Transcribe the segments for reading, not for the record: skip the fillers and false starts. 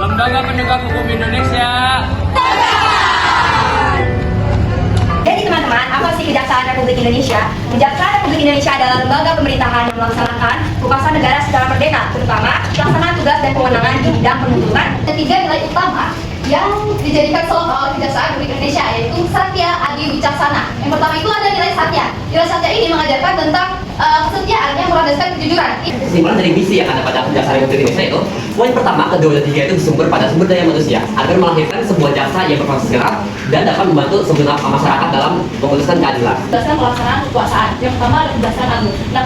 Lembaga Penegak Hukum Indonesia. Jadi teman-teman, apa sih Kejaksaan Republik Indonesia? Kejaksaan Republik Indonesia adalah lembaga pemerintahan yang melaksanakan tugasan negara secara merdeka, terutama pelaksanaan tugas dan kewenangan di bidang penuntutan. Ketiga nilai utama yang dijadikan selama oleh Kejaksaan Republik Indonesia yaitu Satya Adi Wicaksana. Yang pertama itu ada nilai Satya. Nilai Satya ini mengajarkan tentang kesetiaan yang berlandaskan kejujuran. Kesimpulan dari misi yang ada pada Kejaksaan Republik Indonesia itu, poin pertama, kedua dan tiga itu bersumber pada sumber daya manusia agar melahirkan sebuah jaksa yang berprofesional dan dapat membantu segenap masyarakat dalam memutuskan keadilan. Berdasarkan pelaksanaan kekuasaan. Yang pertama adalah Kejaksaan Agung. Nah,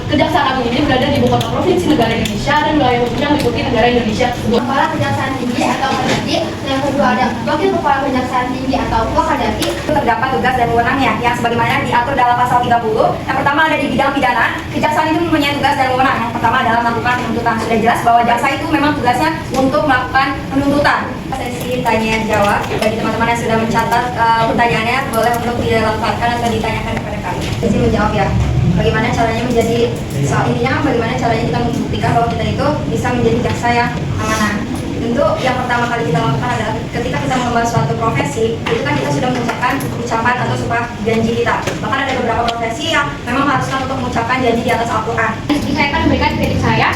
Kejaksaan Agung ini berada di ibu kota provinsi negara Indonesia dan wilayah hukumnya meliputi negara Indonesia tersebut. Kepala Kejaksaan Tinggi atau Kadati, yang kedua ada Wakil Kepala Kejaksaan Tinggi atau Wakadati. Terdapat tugas dan wewenangnya yang sebagaimana diatur dalam pasal 30. Yang pertama ada di bidang pidana. Kejaksaan itu mempunyai tugas dan wewenang. Yang pertama adalah melakukan penuntutan. Sudah jelas bahwa jaksa itu memang tugasnya untuk melakukan penuntutan. Sesi tanya jawab bagi teman-teman yang sudah mencatat pertanyaannya boleh untuk dilakukan atau ditanyakan kepada kami. Sesi menjawab ya. Bagaimana caranya menjadi soal intinya bagaimana caranya kita membuktikan bahwa kita itu bisa menjadi jaksa yang amanah. Tentu yang pertama kali kita lakukan adalah ketika kita mengemban suatu profesi, itu kan kita sudah mengucapkan ucapan atau sumpah janji kita. Bahkan ada beberapa profesi yang memang haruskan untuk mengucapkan janji di atas Al-Quran. Saya akan memberikan kritik saya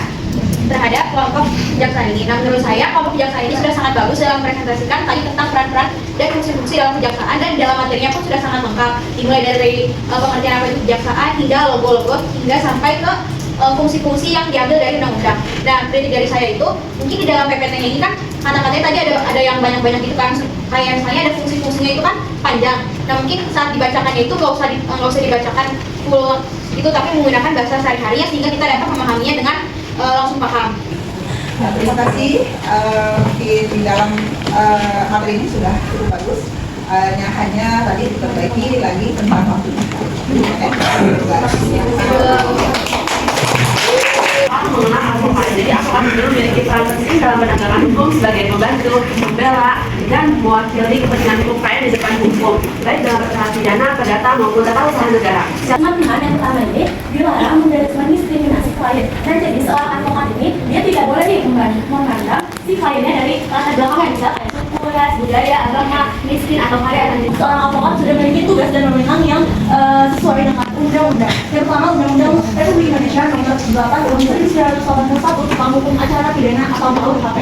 terhadap kelompok jaksa ini. Nah, menurut saya kelompok jaksa ini sudah sangat bagus dalam merepresentasikan tadi tentang peran-peran dan fungsi-fungsi dalam kejaksaan, dan dalam materinya pun sudah sangat lengkap, dimulai dari pengertian apa itu kejaksaan hingga logo-logo hingga sampai ke fungsi-fungsi yang diambil dari undang-undang. Nah, kritik dari saya itu mungkin di dalam PPT-nya ini kan kata-katanya tadi ada yang banyak-banyak itu kan, kayak misalnya ada fungsi-fungsinya itu kan panjang. Nah, mungkin saat dibacakannya itu nggak usah dibacakan full itu, tapi menggunakan bahasa sehari-hari sehingga kita dapat memahaminya dengan langsung paham. Nah, terima kasih. Mungkin di dalam materi ini sudah cukup bagus. Hanya tadi diperbaiki lagi tentang waktunya. Jadi advokat itu memiliki peran penting dalam penegakan hukum sebagai pembantu, pembela, dan mewakili kepentingan hukum rakyat di depan hukum, baik dalam perkara pidana, perdata maupun tata usaha negara. Pilihan yang pertama ini dilarang mendiskriminasi klien. Dan jadi seorang advokat ini dia tidak boleh nih memandang si kliennya dari latar belakang yang misalnya suku, ras, budaya, agama, miskin atau kaya. Dan seorang advokat sudah memiliki tugas dan wewenang yang sesuai dengan undang-undang. Yang pertama Undang-Undang Republik Indonesia Nomor 8 Tahun 1981 tentang hukum acara pidana atau KUHP.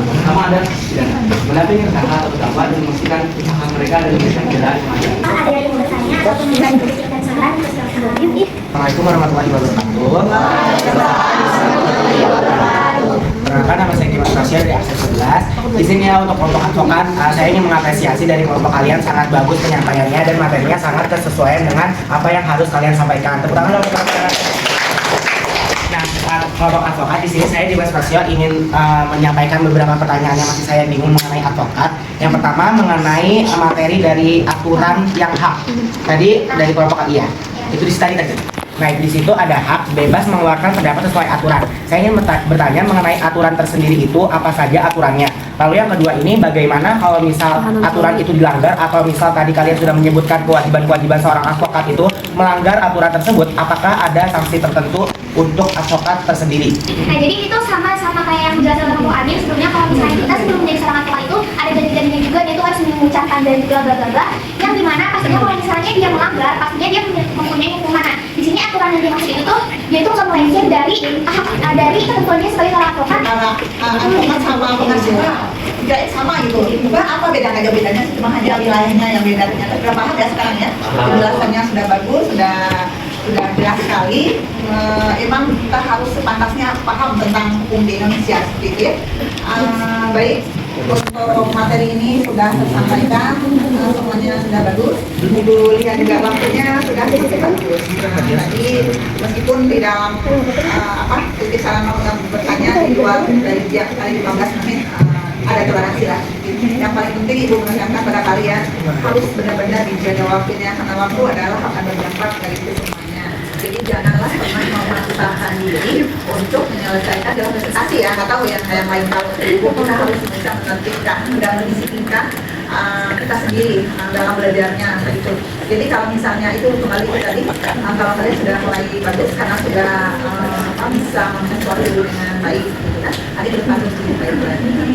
Pertama ada pidana, mendampingi terdakwa atau terdakwa dan memastikan hak mereka dan memberikan pembelaan yang adil. Ada yang bertanya atau memberikan saran ke Assalamualaikum warahmatullahi wabarakatuh. Perkenalkan, nama saya Dimas Rasya dari Akses 11. Di sini ya untuk kelompok advokat, saya ingin mengapresiasi dari kelompok kalian sangat bagus penyampaiannya dan materinya sangat kesesuaian dengan apa yang harus kalian sampaikan. Tepuk tangan untuk kalian. Nah, kelompok advokat di sini saya Dimas Rasya ingin menyampaikan beberapa pertanyaan yang masih saya bingung mengenai advokat. Yang pertama mengenai materi dari aturan yang hak. Tadi dari kelompok iya, itu di tadi. Nah, di situ ada hak bebas mengeluarkan pendapat sesuai aturan. Saya ingin bertanya mengenai aturan tersendiri itu apa saja aturannya. Lalu yang kedua ini bagaimana kalau misal aturan itu dilanggar atau misal tadi kalian sudah menyebutkan kewajiban-kewajiban seorang advokat itu melanggar aturan tersebut, apakah ada sanksi tertentu untuk advokat tersendiri? Nah, jadi itu sama kayak yang dijelaskan oleh Bu Adin sebelumnya. Kalau misalnya kita sebelum menjadi seorang advokat itu ada janji-janjinya juga, dia itu harus mengucapkan janji bla bla bla, yang dimana pastinya kalau misalnya dia melanggar, pastinya dia mempunyai hukuman. Nah, di sini aturan yang dimaksud itu dia itu nggak melenceng dari ketentuannya sebagai seorang advokat. Advokat sama pengacara juga sama gitu. Bukan apa bedanya cuma hanya wilayahnya yang beda. Ternyata sudah paham ya sekarang ya. Penjelasannya sudah bagus, sudah jelas sekali. Emang kita harus sepantasnya paham tentang hukum di Indonesia seperti itu ya. Baik, untuk materi ini sudah tersampaikan, semuanya sudah bagus. Ibu lihat juga waktunya sudah cukup bagus. Tadi meskipun di dalam titik saran untuk bertanya di luar dari jam kali 15 menit ada toleransi lah. Yang paling penting Ibu menekankan pada kalian harus benar-benar dijaga waktunya, karena waktu adalah akan berdampak dari itu semuanya. Jadi janganlah pernah memaksakan diri untuk menyelesaikan dalam presentasi ya, nggak tahu yang lain kalau Ibu kita harus bisa menertibkan dan mendisiplinkan kita sendiri dalam belajarnya itu. Jadi kalau misalnya itu kembali ke tadi, kalau kalian sudah mulai bagus karena sudah bisa mengeksplor dulu dengan baik, gitu kan? Nanti depan harus lebih baik lagi.